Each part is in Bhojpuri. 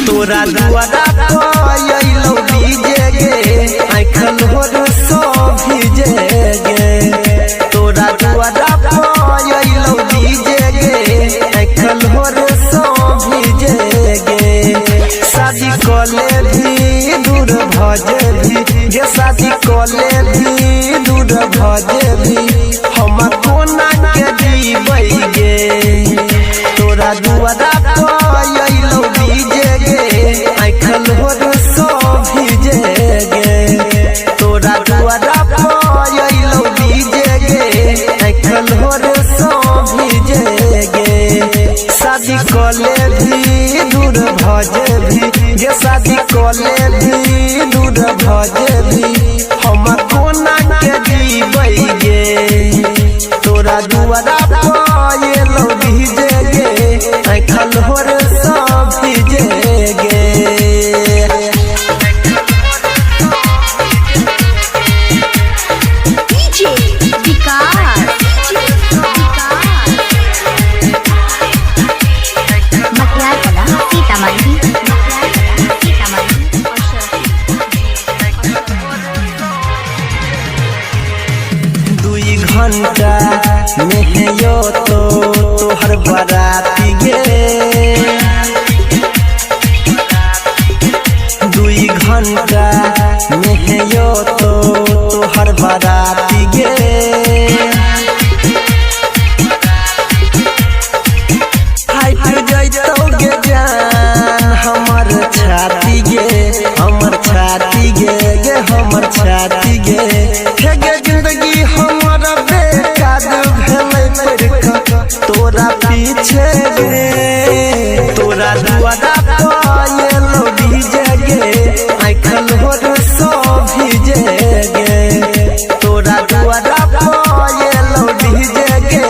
तोरा दुआरा आइलो डीजे गे आइखल होर सो भीजे गे। तोरा दुआरा आइलो डीजे गे आइखल होर सो भीजे गे। शादी कले भी दूर भजे भी गे शादी कले भी दूर भजे भी हम कोना के जीबै गे। तोरा दुआरा आइलो डीजे गे आइखल होर सो भीजे गे। तोरा दुआरा आइलो डीजे गे आइखल होर सो भीजे गे। शादी कले भी दूर भजे भी गे शादी कले भी दूर भजे भी हम कोना के जीबै गे। तोरा दुआरा आइलो डीजे गे आइखल होर सो भीजे गे। घंटा में यो तो तोहर बाराती गे। 2 घंटा में यो तो तोहर बाराती गे। फाइट जैतो गे जान हमर छाती गे हमर छाती गे गे हमर छाती गे। गे जिंदगी हमर बेकार भेलै तोरा पीछे गे। तोरा दुआरा आइलो डीजे गे आइखल होर सो भीजे गे। तोरा दुआरा आइलो डीजे गे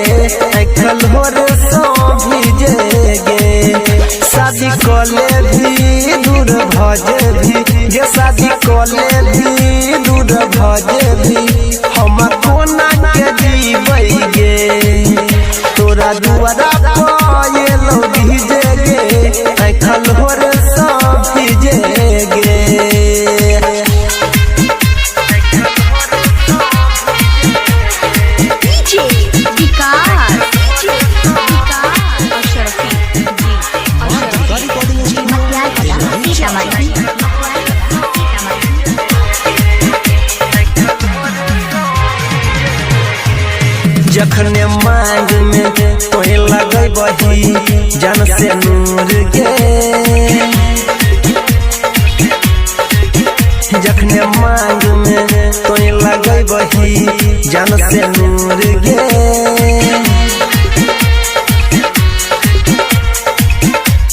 आइखल होर सो भीजे गे। शादी कले भी दूर भजे भी गे शादी कले भी दूर भजे भी हम कोना के जीबै गे। तोरा दुआरा आइलो डीजे गे आइखल होर सो भीजे गे। जखने मांग में तोहे लगै बही जन से नूर गे। जखने मांग में तोहे लगै बही जन से नूर गे।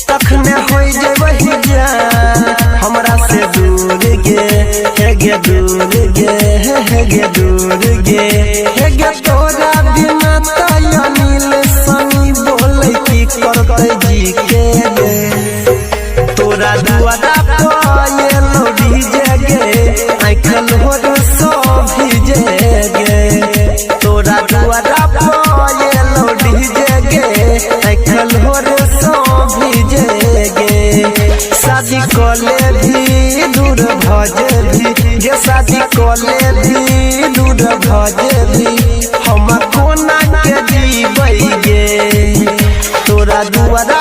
तखने हो जेबही जान हमरा से दूर गे हे गे दूर गे हे गे दूर गे हे गे। तोरा बिना अनिल सनी बोले की करते जी के गे। तोरा दुआरा आइलो डीजे गे आइखल होर सो भीजे गे। तोरा दुआरा आइलो डीजे गे आइखल होर सो भीजे गे। शादी कले भी दूर भजे भी गे शादी कले भी दूर भजे भी हम कोना के जीबै गे। तोरा दुआरा